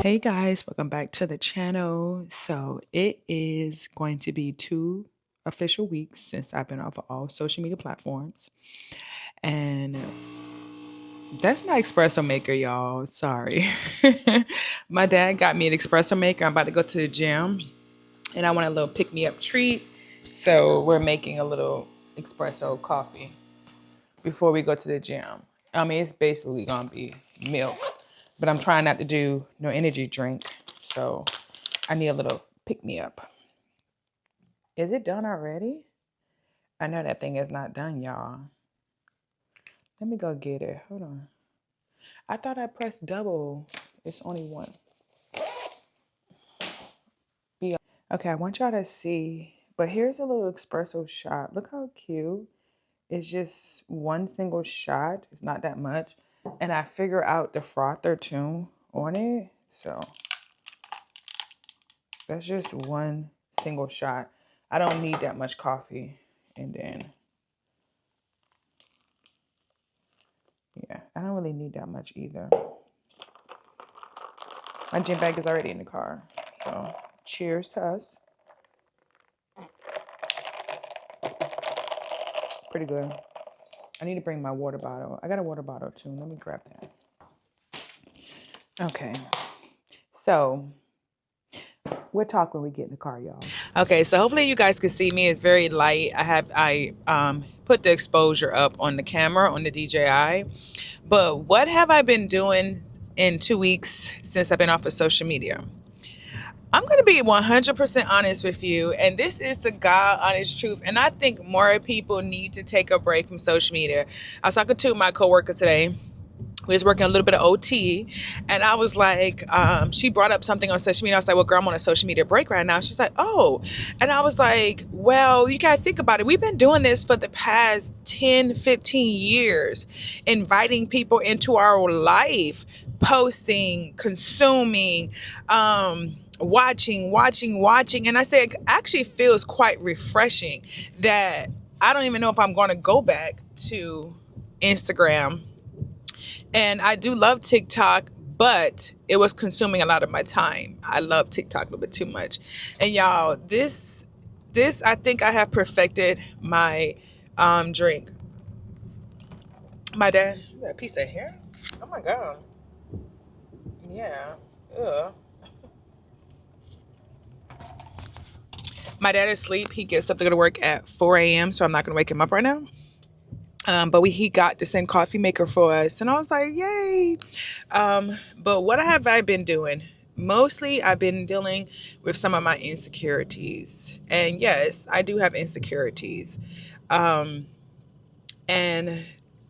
Hey guys, welcome back to the channel. So it is going to be 2 official weeks since I've been off of all social media platforms. And that's my espresso maker, y'all. Sorry. My dad got me an espresso maker. I'm about to go to the gym and I want a little pick-me-up treat. So we're making a little espresso coffee before we go to the gym. I mean, it's basically gonna be milk, but I'm trying not to do no energy drink. So I need a little pick me up. Is it done already? I know that thing is not done, y'all. Let me go get it. Hold on. I thought I pressed double. It's only one. Okay, I want y'all to see. But here's a little espresso shot. Look how cute. It's just one single shot. It's not that much. And I figure out the frother too on it. So that's just one single shot. I don't need that much coffee. And then, yeah, I don't really need that much either. My gym bag is already in the car. So cheers to us. Pretty good. I need to bring my water bottle. I got a water bottle too. Let me grab that. Okay. So we'll talk when we get in the car, y'all. Okay, so hopefully you guys can see me. It's very light. I put the exposure up on the camera on the DJI. But what have I been doing in 2 weeks since I've been off of social media? I'm going to be 100% honest with you, and this is the God honest truth. And I think more people need to take a break from social media. I was talking to my coworker today. We was working a little bit of OT, and I was like, she brought up something on social media. I was like, well, girl, I'm on a social media break right now. She's like, oh. And I was like, well, you got to think about it. We've been doing this for the past 10, 15 years, inviting people into our life, posting, consuming, watching. And I said, it actually feels quite refreshing that I don't even know if I'm going to go back to Instagram. And I do love TikTok, but it was consuming a lot of my time. I love TikTok a little bit too much. And y'all, this I think I have perfected my drink. My dad, you got a piece of hair? Oh my God. Yeah. Ugh. My dad is asleep. He gets up to go to work at 4 a.m., so I'm not going to wake him up right now. But he got the same coffee maker for us. And I was like, yay. But what have I been doing? Mostly I've been dealing with some of my insecurities. And yes, I do have insecurities. And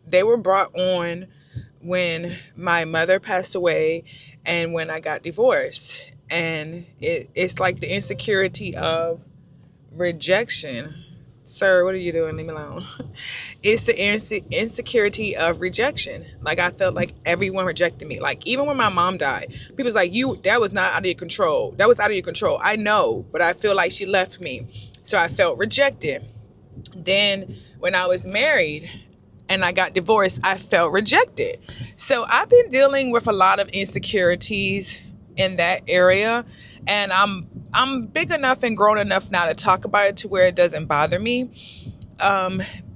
they were brought on when my mother passed away and when I got divorced. And it's like the insecurity of rejection. Sir, what are you doing? Leave me alone. It's the insecurity of rejection. Like, I felt like everyone rejected me. Like, even when my mom died, people's like, that was not out of your control. That was out of your control. I know, but I feel like she left me. So I felt rejected. Then when I was married and I got divorced, I felt rejected. So I've been dealing with a lot of insecurities in that area. And I'm big enough and grown enough now to talk about it to where it doesn't bother me.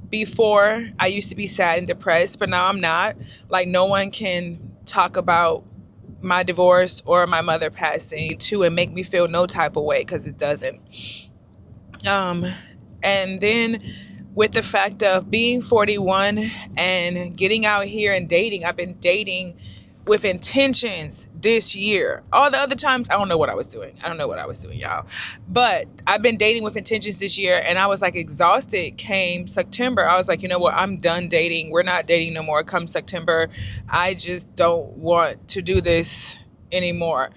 Before, I used to be sad and depressed, but now I'm not. Like, no one can talk about my divorce or my mother passing to and make me feel no type of way, because it doesn't. And then with the fact of being 41 and getting out here and dating, I've been dating with intentions this year. All the other times, I don't know what I was doing. Y'all. But I've been dating with intentions this year, and I was like exhausted. Came September, I was like, you know what? I'm done dating. We're not dating no more. Come September, I just don't want to do this anymore.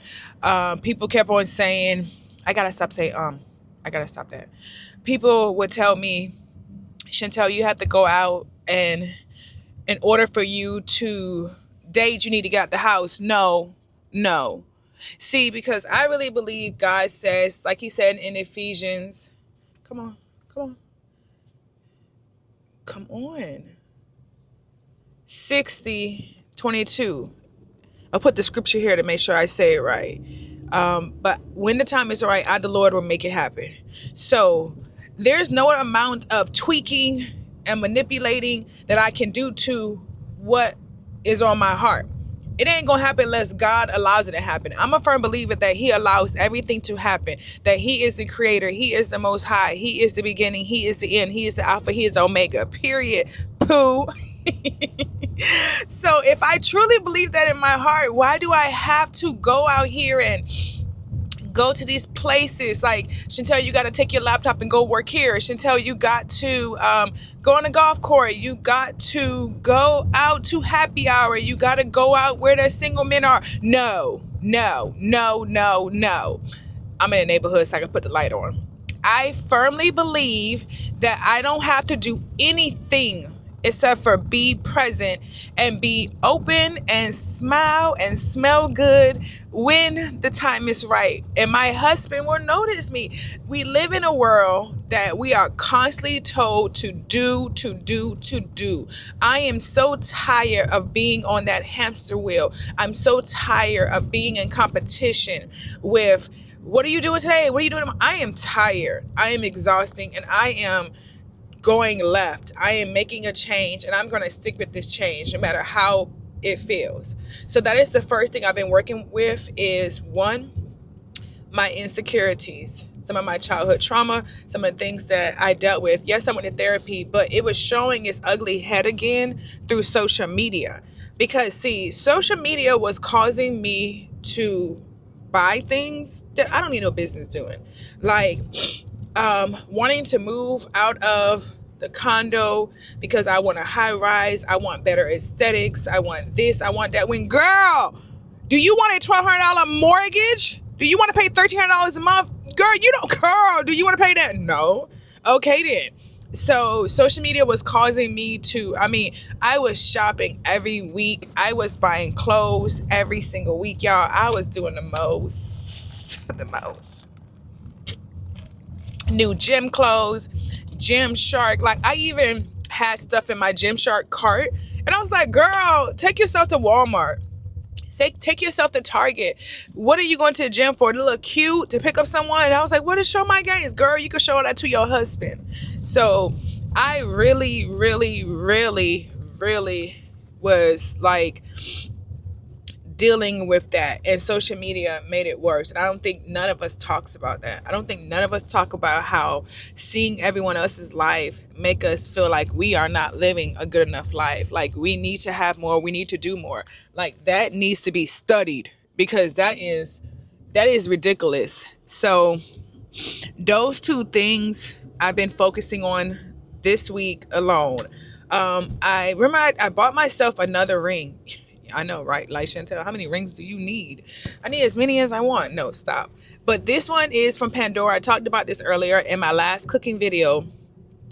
People kept on saying, I gotta stop that. People would tell me, Chantel, you have to go out, and in order for you to date, you need to get out the house. No. See, because I really believe God says, like he said in Ephesians, come on. 60:22. I'll put the scripture here to make sure I say it right. But when the time is right, I, the Lord, will make it happen. So there's no amount of tweaking and manipulating that I can do to what is on my heart. It ain't gonna happen unless God allows it to happen. I'm a firm believer that He allows everything to happen, that He is the creator, He is the most high, He is the beginning, He is the end, He is the alpha, He is the omega, period. Pooh. So if I truly believe that in my heart, why do I have to go out here and go to these places? Like, Chantel, you got to take your laptop and go work here. Chantel, you got to go on a golf course. You got to go out to happy hour. You got to go out where the single men are. No, no, no, no, no. I'm in a neighborhood, so I can put the light on. I firmly believe that I don't have to do anything except for be present and be open and smile and smell good when the time is right. And my husband will notice me. We live in a world that we are constantly told to do, to do, to do. I am so tired of being on that hamster wheel. I'm so tired of being in competition with, what are you doing today? What are you doing? I am tired. I am exhausting, and I am going left. I am making a change, and I'm going to stick with this change no matter how it feels. So that is the first thing I've been working with is, one, my insecurities, some of my childhood trauma, some of the things that I dealt with. Yes, I went to therapy, but it was showing its ugly head again through social media. Because see, social media was causing me to buy things that I don't need no business doing. Like wanting to move out of the condo because I want a high rise, I want better aesthetics, I want this, I want that. When, girl, do you want a $1,200 mortgage? Do you want to pay $1,300 a month? Girl, you don't. Girl, do you want to pay that? No. Okay then. So social media was causing me to, I was shopping every week. I was buying clothes every single week, y'all. I was doing the most. New gym clothes, Gymshark. Like, I even had stuff in my Gymshark cart. And I was like, girl, take yourself to Walmart. Take yourself to Target. What are you going to the gym for? To look cute? To pick up someone? And I was like, what is show my gains? Girl, you can show that to your husband. So I really, really, really, really was like dealing with that, and social media made it worse. And I don't think none of us talks about that. I don't think none of us talk about how seeing everyone else's life make us feel like we are not living a good enough life. Like, we need to have more, we need to do more. Like, that needs to be studied, because that is ridiculous. So those two things I've been focusing on this week alone. I remember I bought myself another ring. I know, right? Like, Chantel, how many rings do you need? I need as many as I want. No, stop. But this one is from Pandora. I talked about this earlier in my last cooking video.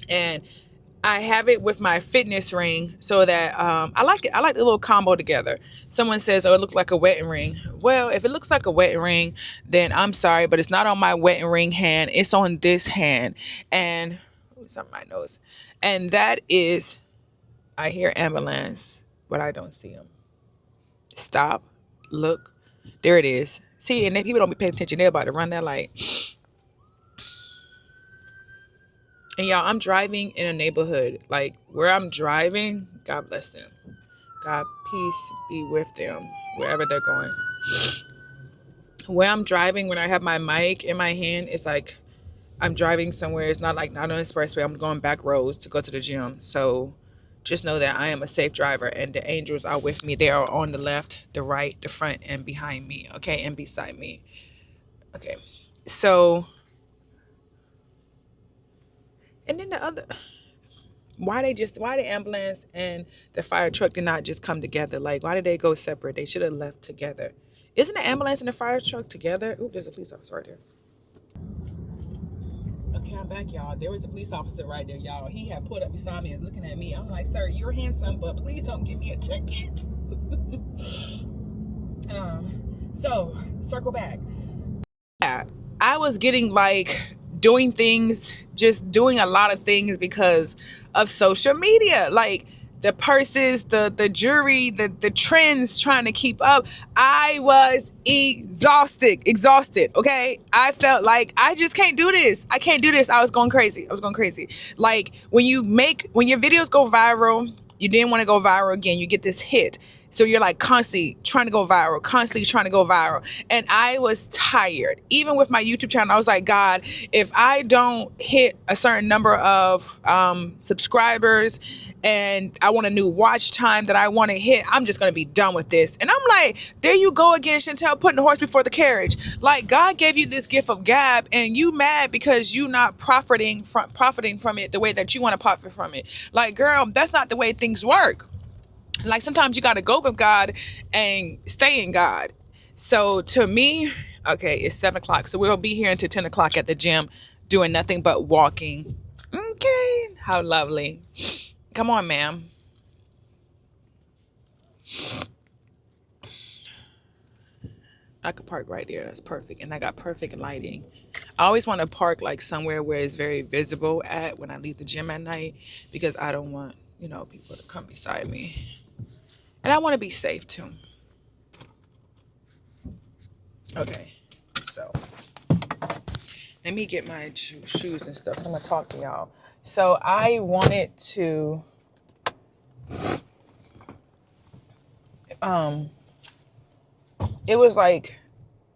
And I have it with my fitness ring so that I like it. I like the little combo together. Someone says, oh, it looks like a wedding ring. Well, if it looks like a wedding ring, then I'm sorry, but it's not on my wedding ring hand. It's on this hand. And it's on my nose. And that is, I hear ambulance, but I don't see them. Stop, look, there it is. See, and then people don't be paying attention. They're about to run that light. And y'all, I'm driving in a neighborhood. Like, where I'm driving, God bless them. God, peace be with them, wherever they're going. Where I'm driving, when I have my mic in my hand, it's like I'm driving somewhere. It's not on an expressway. I'm going back roads to go to the gym. So just know that I am a safe driver, and the angels are with me. They are on the left, the right, the front, and behind me. Okay, and beside me. Okay, so, and then the other, why the ambulance and the fire truck did not just come together? Like, why did they go separate? They should have left together. Isn't the ambulance and the fire truck together? Ooh, there's a police officer right there. Okay, I'm back, y'all. There was a police officer right there, y'all. He had pulled up beside me and looking at me. I'm like, sir, you're handsome, but please don't give me a ticket. So, circle back. Yeah, I was getting like doing a lot of things because of social media. Like, the purses, the jewelry, the trends, trying to keep up. I was exhausted. Okay, I felt like I just can't do this. I can't do this. I was going crazy. Like when your videos go viral, you didn't want to go viral again. You get this hit. So you're like constantly trying to go viral. And I was tired. Even with my YouTube channel, I was like, God, if I don't hit a certain number of subscribers and I want a new watch time that I want to hit, I'm just going to be done with this. And I'm like, there you go again, Chantel, putting the horse before the carriage. Like, God gave you this gift of gab and you mad because you not profiting from it the way that you want to profit from it. Like, girl, that's not the way things work. Like, sometimes you got to go with God and stay in God. So to me, okay, it's 7 o'clock. So we'll be here until 10 o'clock at the gym doing nothing but walking. Okay. How lovely. Come on, ma'am. I could park right there. That's perfect. And I got perfect lighting. I always want to park like somewhere where it's very visible at when I leave the gym at night, because I don't want, people to come beside me. And I want to be safe too. Okay, so let me get my shoes and stuff. I'm gonna talk to y'all. So I wanted to it was like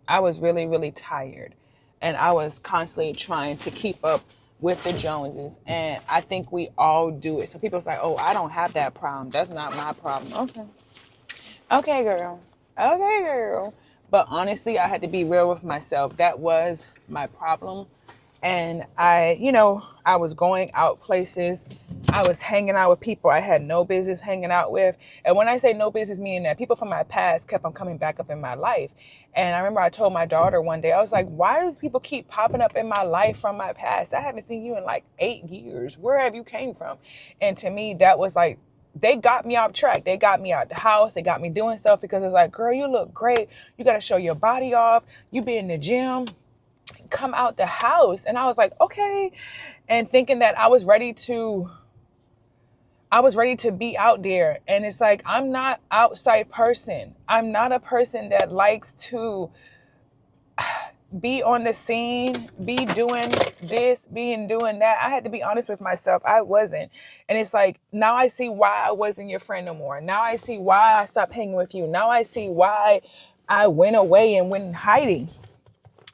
I was really, really tired, and I was constantly trying to keep up with the Joneses, and I think we all do it. So people's like, oh, I don't have that problem. That's not my problem. Okay, girl. But honestly, I had to be real with myself. That was my problem. And I was going out places. I was hanging out with people I had no business hanging out with. And when I say no business, meaning that people from my past kept on coming back up in my life. And I remember I told my daughter one day, I was like, why does people keep popping up in my life from my past? I haven't seen you in like 8 years. Where have you came from? And to me, that was like, they got me off track. They got me out the house. They got me doing stuff because it's like, girl, you look great. You got to show your body off. You be in the gym. Come out the house. And I was like, okay. And thinking that I was ready to be out there. And it's like, I'm not outside person. I'm not a person that likes to be on the scene, be doing this, doing that. I had to be honest with myself. I wasn't. And it's like, now I see why I wasn't your friend no more. Now I see why I stopped hanging with you. Now I see why I went away and went in hiding.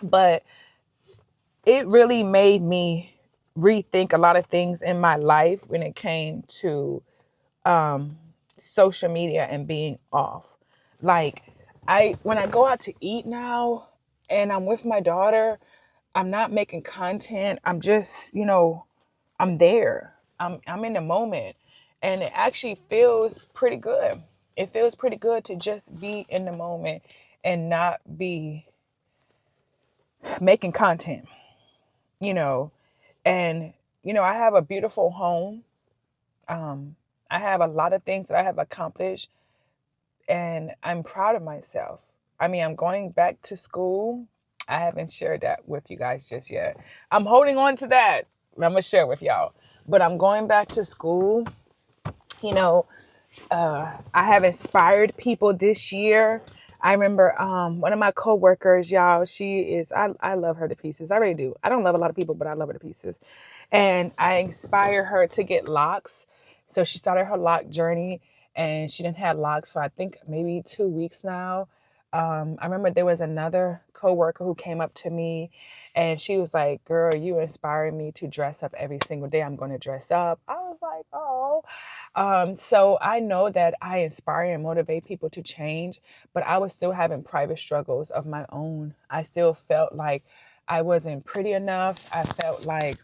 But it really made me rethink a lot of things in my life when it came to social media and being off. Like, when I go out to eat now and I'm with my daughter, I'm not making content. I'm just, I'm there. I'm in the moment. And it actually feels pretty good. It feels pretty good to just be in the moment and not be making content, And, I have a beautiful home. I have a lot of things that I have accomplished, and I'm proud of myself. I mean, I'm going back to school. I haven't shared that with you guys just yet. I'm holding on to that. I'm going to share with y'all. But I'm going back to school. I have inspired people this year. I remember one of my coworkers, y'all, I love her to pieces. I really do. I don't love a lot of people, but I love her to pieces. And I inspire her to get locks. So she started her lock journey, and she didn't have locks for, I think, maybe 2 weeks now. I remember there was another coworker who came up to me, and she was like, girl, you inspire me to dress up every single day. I'm going to dress up. I was like, oh. So I know that I inspire and motivate people to change, but I was still having private struggles of my own. I still felt like I wasn't pretty enough. I felt like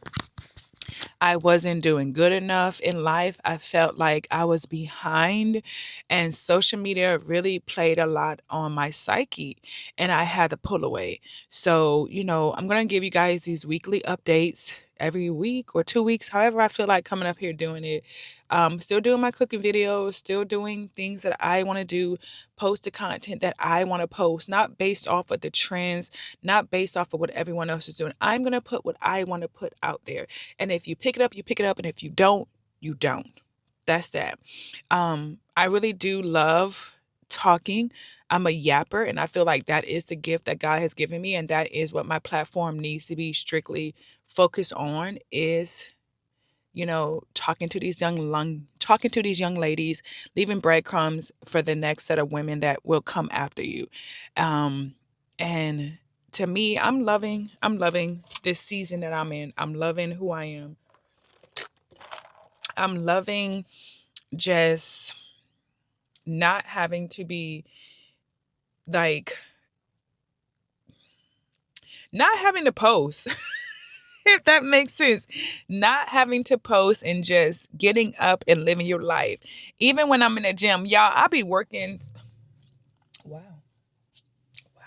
I wasn't doing good enough in life. I felt like I was behind, and social media really played a lot on my psyche, and I had to pull away. So, I'm going to give you guys these weekly updates every week or 2 weeks, however I feel like coming up here doing it. Still doing my cooking videos, still doing things that I want to do, post the content that I want to post, not based off of the trends, not based off of what everyone else is doing. I'm going to put what I want to put out there. And if you pick it up, you pick it up. And if you don't, you don't. that's that. I really do love talking. I'm a yapper, and I feel like that is the gift that God has given me, and that is what my platform needs to be strictly focused on is, talking to these young ladies, leaving breadcrumbs for the next set of women that will come after you. And to me, I'm loving this season that I'm in. I'm loving who I am. I'm loving just not having to be like not having to post. If that makes sense. Not having to post and just getting up and living your life. Even when I'm in the gym, y'all, I be working. Wow. Wow.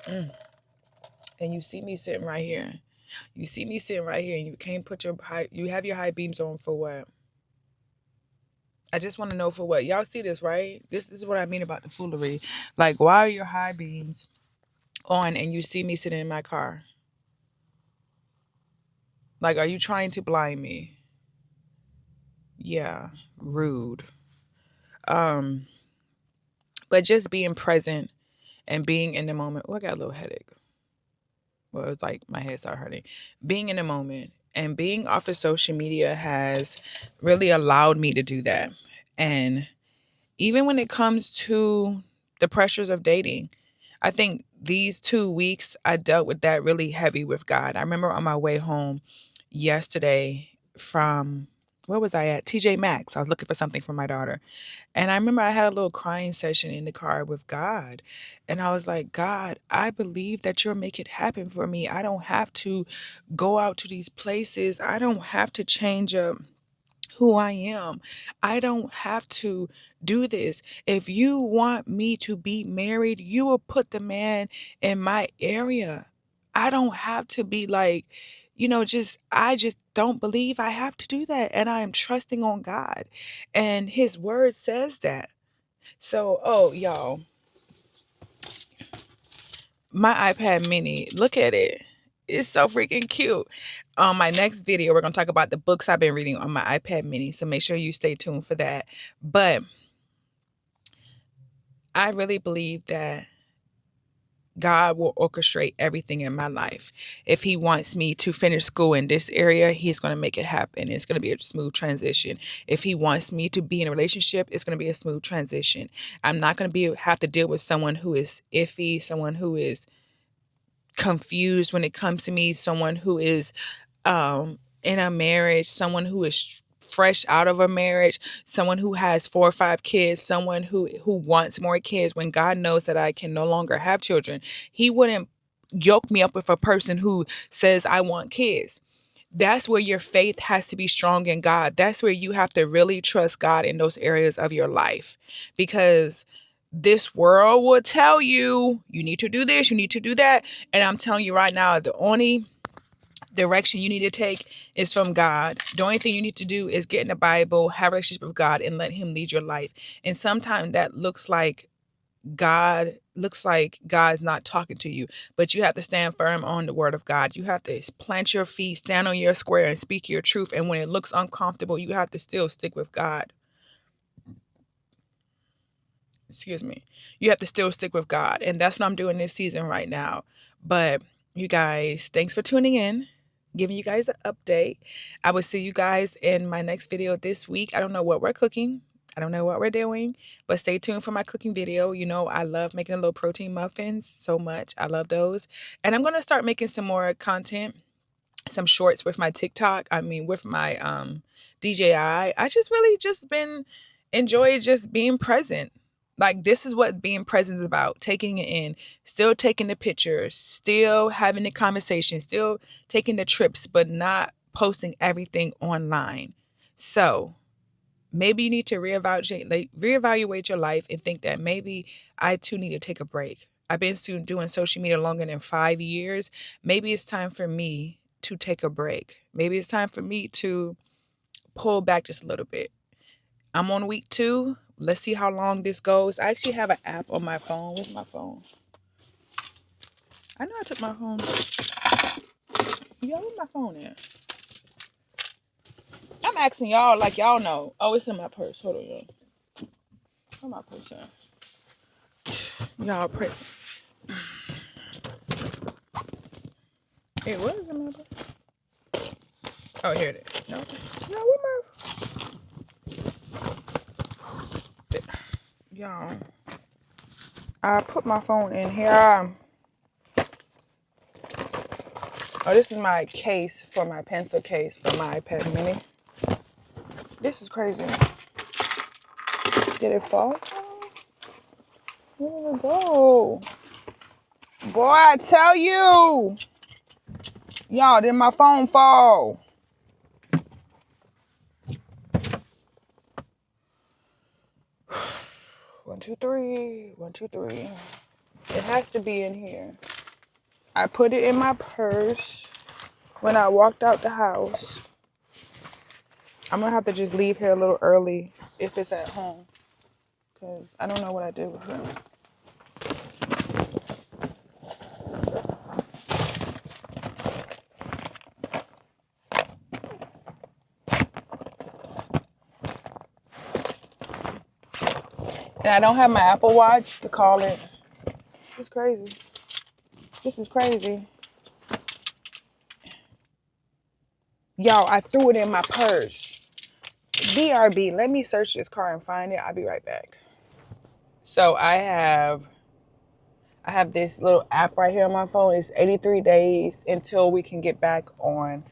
Okay. And you see me sitting right here. You see me sitting right here and you can't put you have your high beams on for what? I just want to know for what. Y'all see this, right? This is what I mean about the foolery. Like, why are your high beams on and you see me sitting in my car? Like, are you trying to blind me? Yeah, rude. Um, but just being present and being in the moment. Oh, I got a little headache. Well, it's like my head started hurting. Being in the moment and being off of social media has really allowed me to do that. And even when it comes to the pressures of dating, I think these 2 weeks I dealt with that really heavy with God. I remember on my way home yesterday from where was I at? TJ Maxx. I was looking for something for my daughter. And I remember I had a little crying session in the car with God. And I was like, God, I believe that you'll make it happen for me. I don't have to go out to these places. I don't have to change up who I am. I don't have to do this. If you want me to be married, you will put the man in my area. I don't have to be like, I just don't believe I have to do that. And I am trusting on God. And his word says that. So, oh, y'all, my iPad mini, look at it. It's so freaking cute. On my next video, we're going to talk about the books I've been reading on my iPad mini. So make sure you stay tuned for that. But I really believe that God will orchestrate everything in my life. If he wants me to finish school in this area, he's going to make it happen. It's going to be a smooth transition. If he wants me to be in a relationship, it's going to be a smooth transition. I'm not going to have to deal with someone who is iffy, someone who is confused when it comes to me, someone who is in a marriage, someone who is fresh out of a marriage, someone who has 4 or 5 kids, someone who wants more kids when God knows that I can no longer have children. He wouldn't yoke me up with a person who says I want kids. That's where your faith has to be strong in God. That's where you have to really trust God in those areas of your life, because this world will tell you, you need to do this, you need to do that. And I'm telling you right now, the only direction you need to take is from God. The only thing you need to do is get in the Bible, have a relationship with God, and let him lead your life. And sometimes that God's not talking to you, but you have to stand firm on the word of God. You have to plant your feet, stand on your square, and speak your truth. And when it looks uncomfortable, you have to still stick with God. Excuse me. You have to still stick with God. And that's what I'm doing this season right now. But you guys, thanks for tuning in, giving you guys an update. I will see you guys in my next video this week. I don't know what we're cooking. I don't know what we're doing, but stay tuned for my cooking video. I love making a little protein muffins so much. I love those. And I'm going to start making some more content, some shorts with my TikTok. With my DJI. I just really just been enjoy just being present. Like, this is what being present is about. Taking it in, still taking the pictures, still having the conversation, still taking the trips, but not posting everything online. So maybe you need to reevaluate your life and think that maybe I too need to take a break. I've been doing social media longer than 5 years. Maybe it's time for me to take a break. Maybe it's time for me to pull back just a little bit. I'm on week 2. Let's see how long this goes. I actually have an app on my phone. Where's my phone? I know I took my phone. Yo, where's my phone at? I'm asking y'all like y'all know. Oh, it's in my purse. Hold on, y'all. Where my purse at? Y'all pray. It was in my purse. Oh, here it is. No, where my... Y'all, I put my phone in here. Oh, this is my case for my pencil case for my iPad mini. This is crazy. Did it fall? Where did it go? Boy, I tell you. Y'all, did my phone fall? One, two, three. 1, 2, 3. It has to be in here. I put it in my purse when I walked out the house. I'm going to have to just leave here a little early if it's at home. Because I don't know what I did with it. And I don't have my Apple Watch to call it. It's crazy. This is crazy. Y'all, I threw it in my purse. BRB, let me search this car and find it. I'll be right back. So I have this little app right here on my phone. It's 83 days until we can get back on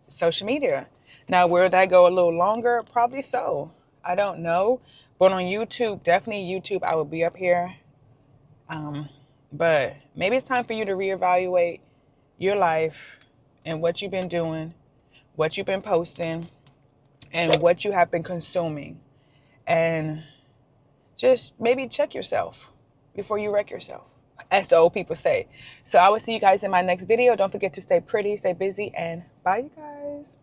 social media. Now, will that go a little longer? Probably so. I don't know. But on YouTube, definitely YouTube, I will be up here. But maybe it's time for you to reevaluate your life and what you've been doing, what you've been posting, and what you have been consuming. And just maybe check yourself before you wreck yourself, as the old people say. So I will see you guys in my next video. Don't forget to stay pretty, stay busy, and bye, you guys.